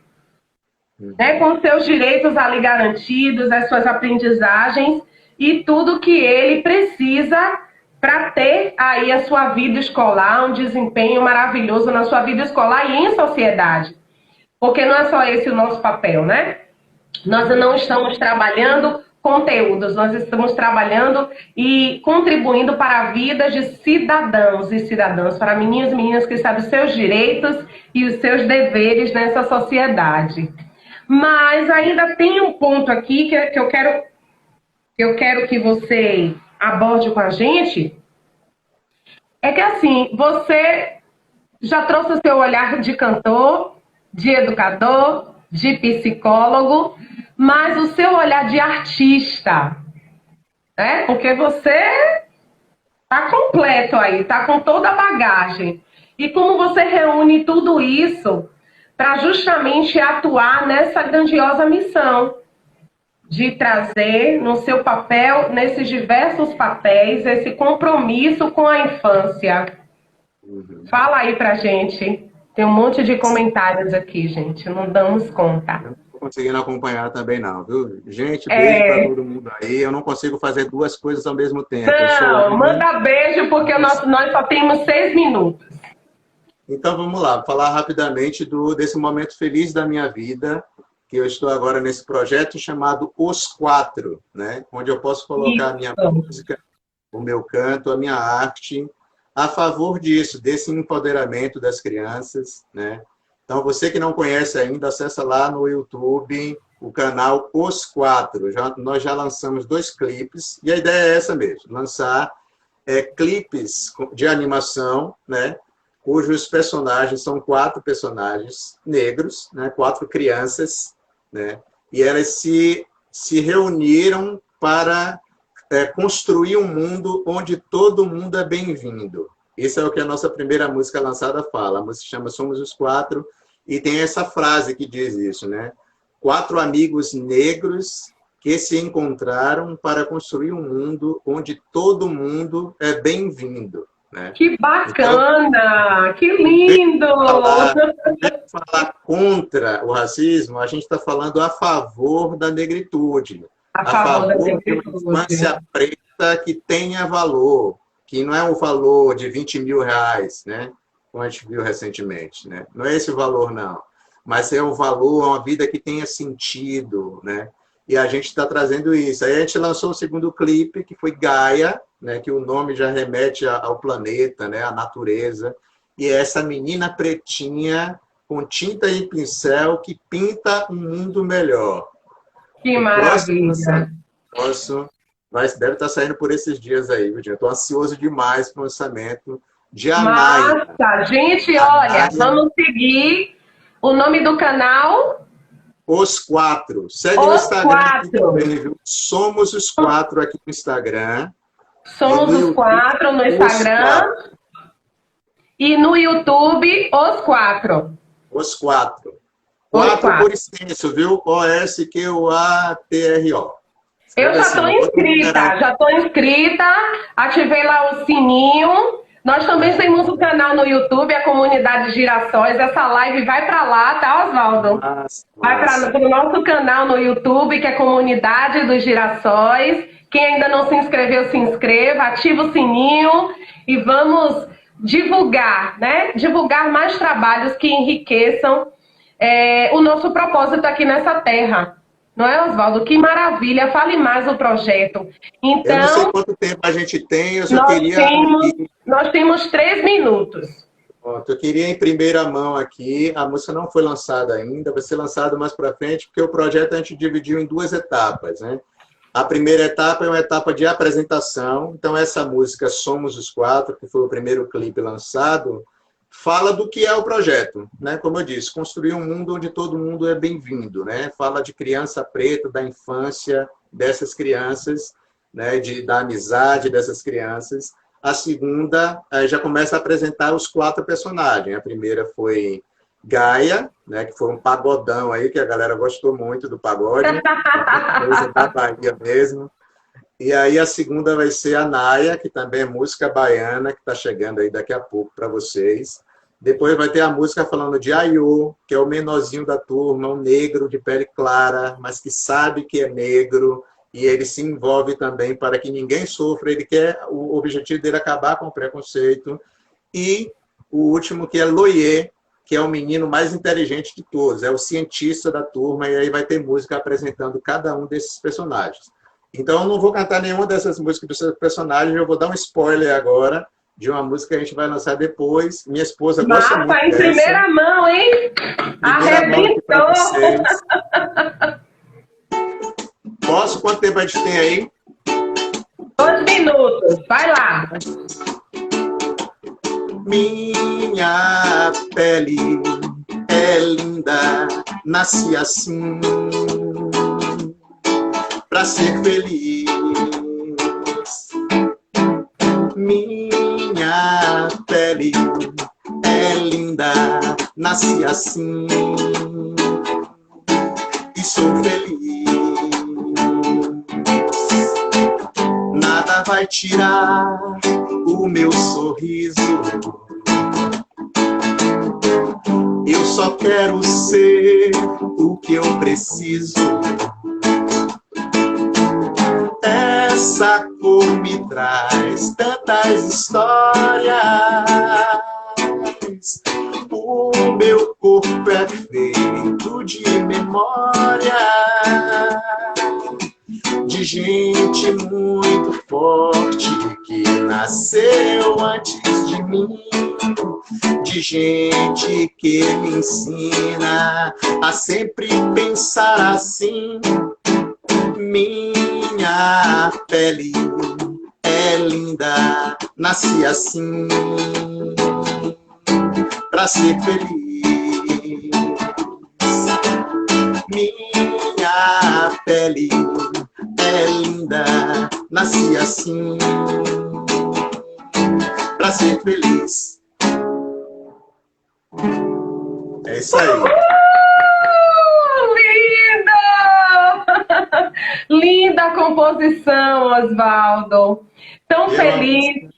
Né? Com seus direitos ali garantidos, as suas aprendizagens e tudo que ele precisa para ter aí a sua vida escolar, um desempenho maravilhoso na sua vida escolar e em sociedade. Porque não é só esse o nosso papel, né? Nós não estamos trabalhando conteúdos, nós estamos trabalhando e contribuindo para a vida de cidadãos e cidadãs, para meninos e meninas que sabem os seus direitos e os seus deveres nessa sociedade. Mas ainda tem um ponto aqui que eu quero que você aborde com a gente, é que assim, você já trouxe o seu olhar de cantor, de educador, de psicólogo, mas o seu olhar de artista, né? Porque você tá completo aí, tá com toda a bagagem. E como você reúne tudo isso para justamente atuar nessa grandiosa missão de trazer no seu papel, nesses diversos papéis, esse compromisso com a infância. Fala aí pra gente. Tem um monte de comentários aqui, gente. Não damos conta. Eu não estou conseguindo acompanhar também, não, viu? Gente, beijo para todo mundo aí. Eu não consigo fazer duas coisas ao mesmo tempo. Não, manda beijo, porque nós só temos 6 minutos. Então, vamos lá. Vou falar rapidamente desse momento feliz da minha vida, que eu estou agora nesse projeto chamado Os Quatro, né? Onde eu posso colocar a minha música, o meu canto, a minha arte, a favor disso, desse empoderamento das crianças, né? Então, você que não conhece ainda, acessa lá no YouTube o canal Os Quatro. Nós já lançamos 2 clipes, e a ideia é essa mesmo, lançar clipes de animação, né? Cujos personagens são 4 personagens negros, né? 4 crianças, né? E elas se reuniram para construir um mundo onde todo mundo é bem-vindo. Isso é o que a nossa primeira música lançada fala. A música chama Somos os Quatro, e tem essa frase que diz isso, né? 4 amigos negros que se encontraram para construir um mundo onde todo mundo é bem-vindo. Né? Que bacana! Então, que lindo! Falar contra o racismo, a gente está falando a favor da negritude. A favor de uma infância preta que tenha valor, que não é um valor de 20 mil reais, né? Como a gente viu recentemente, né? Não é esse o valor, não. Mas é o valor, uma vida que tenha sentido, né? e a gente está trazendo isso. Aí a gente lançou o segundo clipe, que foi Gaia, né, que o nome já remete ao planeta, né, à natureza, e é essa menina pretinha com tinta e pincel que pinta um mundo melhor. Que maravilha! Deve estar saindo por esses dias aí, Virginia. Estou ansioso demais para o lançamento de Anaia. Massa! Gente, olha, vamos seguir o nome do canal. Os Quatro. Segue no Instagram aqui também, viu? Somos os Quatro aqui no Instagram. Somos os Quatro no Instagram. E no YouTube, Os Quatro. Os Quatro. Quatro por extenso, viu? OSQUATRO. Eu já estou inscrita, ativei lá o sininho. Nós também temos um canal no YouTube, a Comunidade Girassóis. Essa live vai para lá, tá, Oswaldo? Vai para o nosso canal no YouTube, que é Comunidade dos Girassóis. Quem ainda não se inscreveu, se inscreva, ativa o sininho e vamos divulgar, né? Divulgar mais trabalhos que enriqueçam o nosso propósito aqui nessa terra. Não é, Oswaldo? Que maravilha! Fale mais do projeto. Então, eu não sei quanto tempo a gente tem, eu só queria... Nós temos 3 minutos. Pronto, eu queria em primeira mão aqui, a música não foi lançada ainda, vai ser lançada mais para frente, porque o projeto a gente dividiu em 2 etapas, né? A primeira etapa é uma etapa de apresentação, então essa música Somos os Quatro, que foi o primeiro clipe lançado, fala do que é o projeto, né? Como eu disse, construir um mundo onde todo mundo é bem-vindo, né? Fala de criança preta, da infância dessas crianças, né? Da amizade dessas crianças. A segunda já começa a apresentar os 4 personagens. A primeira foi Gaia, né? Que foi um pagodão aí, que a galera gostou muito do pagode, coisa da Bahia mesmo. E aí a segunda vai ser a Naia, que também é música baiana, que está chegando aí daqui a pouco para vocês. Depois vai ter a música falando de Aiô, que é o menorzinho da turma, um negro de pele clara, mas que sabe que é negro, e ele se envolve também para que ninguém sofra. Ele quer, o objetivo dele é acabar com o preconceito. E o último, que é Loiê, que é o menino mais inteligente de todos, é o cientista da turma, e aí vai ter música apresentando cada um desses personagens. Então, eu não vou cantar nenhuma dessas músicas dos seus personagens, eu vou dar um spoiler agora de uma música que a gente vai lançar depois. Minha esposa gosta muito em dessa. Primeira mão, hein? Arrebentou! Posso? Quanto tempo a gente tem aí? 2 minutos, vai lá. Minha pele é linda, nasci assim, pra ser feliz. Minha pele é linda, nasci assim e sou feliz. Nada vai tirar o meu sorriso. Eu só quero ser o que eu preciso. Essa cor me traz tantas histórias. O meu corpo é feito de memória, de gente muito forte que nasceu antes de mim, de gente que me ensina a sempre pensar assim. Minha pele é linda, nasci assim pra ser feliz. Minha pele é linda, nasci assim pra ser feliz. É isso aí. Linda composição, Oswaldo. Tão feliz,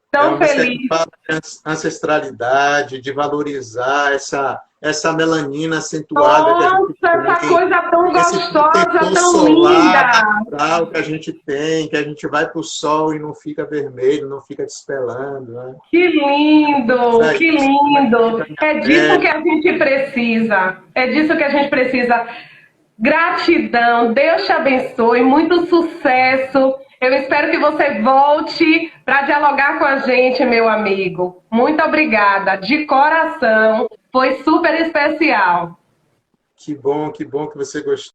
tão feliz. Que fala de ancestralidade, de valorizar essa melanina acentuada. Nossa, essa tem, coisa tão gostosa, tão linda. Natural que a gente tem, que a gente vai para o sol e não fica vermelho, não fica despelando. Né? Que lindo, que lindo. É disso que a gente precisa. É disso que a gente precisa. Gratidão, Deus te abençoe, muito sucesso. Eu espero que você volte para dialogar com a gente, meu amigo. Muito obrigada, de coração. Foi super especial. Que bom que você gostou.